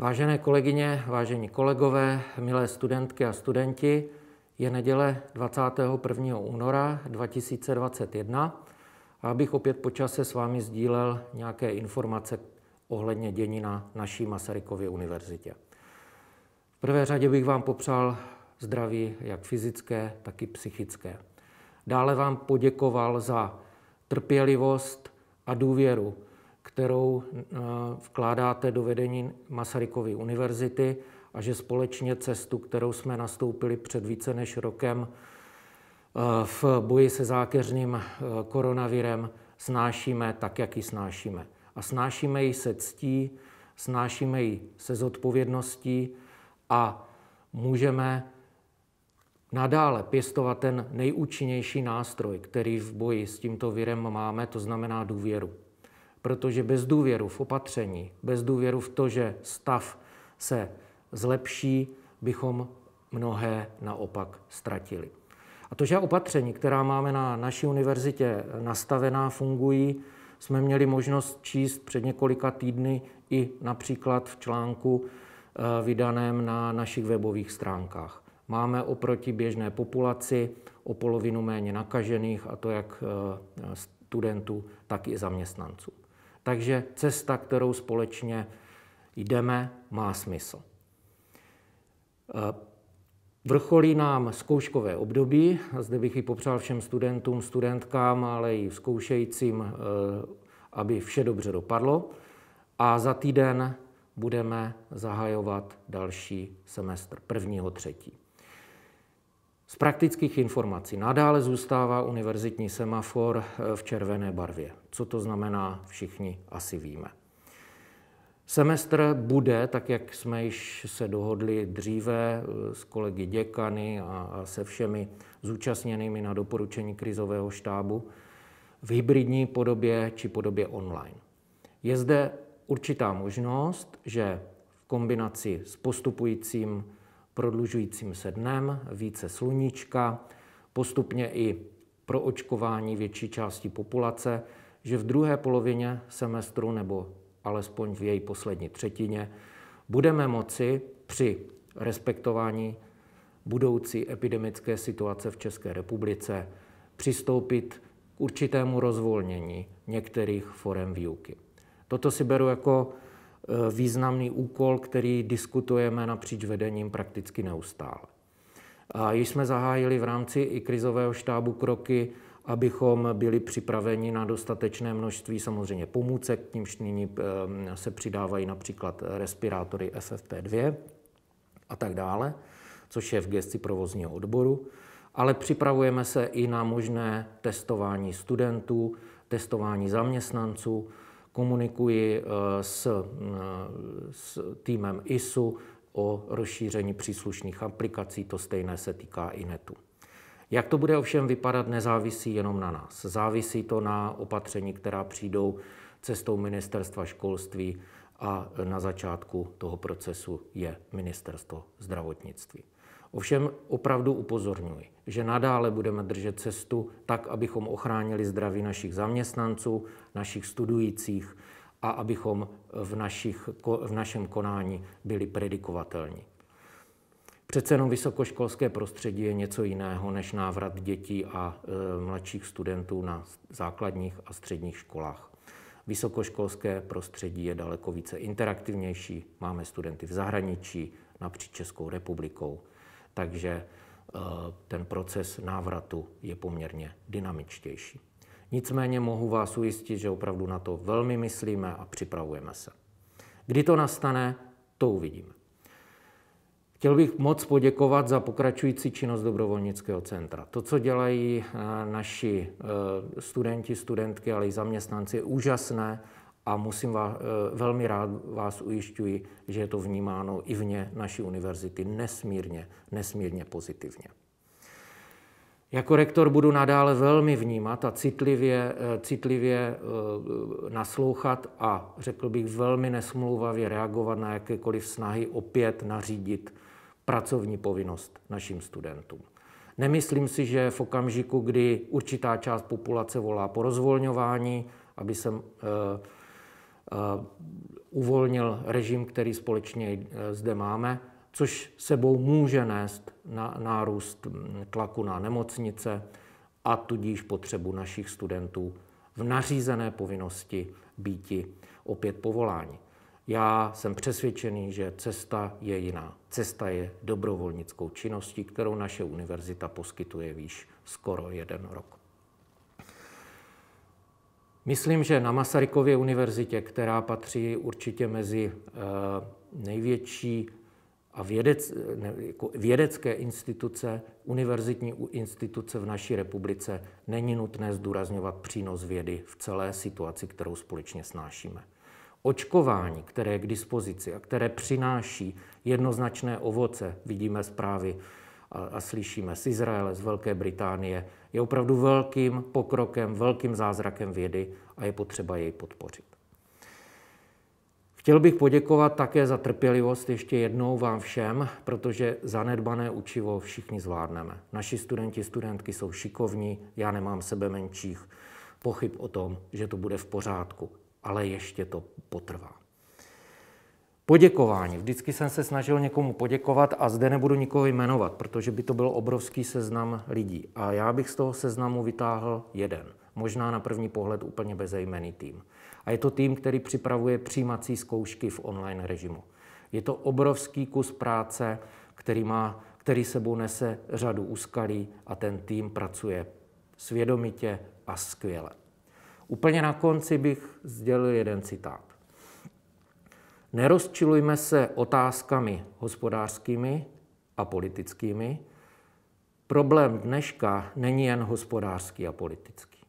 Vážené kolegyně, vážení kolegové, milé studentky a studenti, je neděle 21. února 2021 a abych opět po čase s vámi sdílel nějaké informace ohledně dění na naší Masarykově univerzitě. V prvé řadě bych vám popřál zdraví jak fyzické, tak i psychické. Dále vám poděkoval za trpělivost a důvěru, kterou vkládáte do vedení Masarykovy univerzity a že společně cestu, kterou jsme nastoupili před více než rokem v boji se zákeřným koronavirem, snášíme tak, jak ji snášíme. A snášíme ji se ctí, snášíme ji se zodpovědností a můžeme nadále pěstovat ten nejúčinnější nástroj, který v boji s tímto virem máme, to znamená důvěru. Protože bez důvěru v opatření, bez důvěru v to, že stav se zlepší, bychom mnohé naopak ztratili. A to, že opatření, která máme na naší univerzitě nastavená, fungují, jsme měli možnost číst před několika týdny i například v článku vydaném na našich webových stránkách. Máme oproti běžné populaci o polovinu méně nakažených, a to jak studentů, tak i zaměstnanců. Takže cesta, kterou společně jdeme, má smysl. Vrcholí nám zkouškové období, a zde bych i popřál všem studentům, studentkám, ale i zkoušejícím, aby vše dobře dopadlo. A za týden budeme zahajovat další semestr, 1.3. Z praktických informací nadále zůstává univerzitní semafor v červené barvě. Co to znamená, všichni asi víme. Semestr bude, tak jak jsme již se dohodli dříve s kolegy děkany a se všemi zúčastněnými na doporučení krizového štábu, v hybridní podobě či podobě online. Je zde určitá možnost, že v kombinaci s postupujícím prodlužujícím se dnem, více sluníčka, postupně i proočkování větší části populace, že v druhé polovině semestru nebo alespoň v její poslední třetině budeme moci při respektování budoucí epidemické situace v České republice přistoupit k určitému rozvolnění některých forem výuky. Toto si beru jako významný úkol, který diskutujeme napříč vedením prakticky neustále. A již jsme zahájili v rámci i krizového štábu kroky, abychom byli připraveni na dostatečné množství samozřejmě pomůcek, k nímž nyní se přidávají například respirátory FFP2 a tak dále, což je v gesci provozního odboru, ale připravujeme se i na možné testování studentů, testování zaměstnanců. Komunikuji s týmem ISU o rozšíření příslušných aplikací, to stejné se týká i netu. Jak to bude ovšem vypadat, nezávisí jenom na nás. Závisí to na opatření, která přijdou cestou Ministerstva školství a na začátku toho procesu je Ministerstvo zdravotnictví. Ovšem opravdu upozorňuji, že nadále budeme držet cestu tak, abychom ochránili zdraví našich zaměstnanců, našich studujících a abychom v našem konání byli predikovatelní. Přece jenom vysokoškolské prostředí je něco jiného než návrat dětí a mladších studentů na základních a středních školách. Vysokoškolské prostředí je daleko více interaktivnější, máme studenty v zahraničí, napříč Českou republikou. Takže ten proces návratu je poměrně dynamičtější. Nicméně mohu vás ujistit, že opravdu na to velmi myslíme a připravujeme se. Kdy to nastane, to uvidíme. Chtěl bych moc poděkovat za pokračující činnost dobrovolnického centra. To, co dělají naši studenti, studentky, ale i zaměstnanci, je úžasné a velmi rád vás ujišťuji, že je to vnímáno i vně naší univerzity nesmírně pozitivně. Jako rektor budu nadále velmi vnímat a citlivě naslouchat a řekl bych velmi nesmlouvavě reagovat na jakékoliv snahy opět nařídit pracovní povinnost našim studentům. Nemyslím si, že v okamžiku, kdy určitá část populace volá po rozvolňování, aby se uvolnil režim, který společně zde máme, což sebou může nést nárůst tlaku na nemocnice a tudíž potřebu našich studentů v nařízené povinnosti býti opět povoláni. Já jsem přesvědčený, že cesta je jiná. Cesta je dobrovolnickou činností, kterou naše univerzita poskytuje již skoro 1 rok. Myslím, že na Masarykově univerzitě, která patří určitě mezi největší a vědecké instituce, univerzitní instituce v naší republice, není nutné zdůrazňovat přínos vědy v celé situaci, kterou společně snášíme. Očkování, které je k dispozici a které přináší jednoznačné ovoce, vidíme zprávy a slyšíme z Izraele, z Velké Británie, je opravdu velkým pokrokem, velkým zázrakem vědy a je potřeba jej podpořit. Chtěl bych poděkovat také za trpělivost ještě jednou vám všem, protože zanedbané učivo všichni zvládneme. Naši studenti, studentky jsou šikovní, já nemám sebemenších pochyb o tom, že to bude v pořádku, ale ještě to potrvá. Poděkování. Vždycky jsem se snažil někomu poděkovat a zde nebudu nikoho jmenovat, protože by to byl obrovský seznam lidí. A já bych z toho seznamu vytáhl jeden, možná na první pohled úplně bezejmenný tým. A je to tým, který připravuje přijímací zkoušky v online režimu. Je to obrovský kus práce, který sebou nese řadu úskalí a ten tým pracuje svědomitě a skvěle. Úplně na konci bych sdělil jeden citát. Nerozčilujme se otázkami hospodářskými a politickými. Problém dneška není jen hospodářský a politický.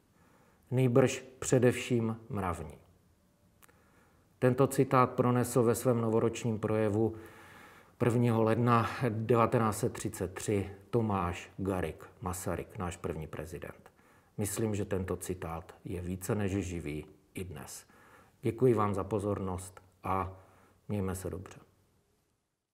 Nýbrž především mravní. Tento citát pronesl ve svém novoročním projevu 1. ledna 1933 Tomáš Garrigue Masaryk, náš první prezident. Myslím, že tento citát je více než živý i dnes. Děkuji vám za pozornost a mějme se dobře.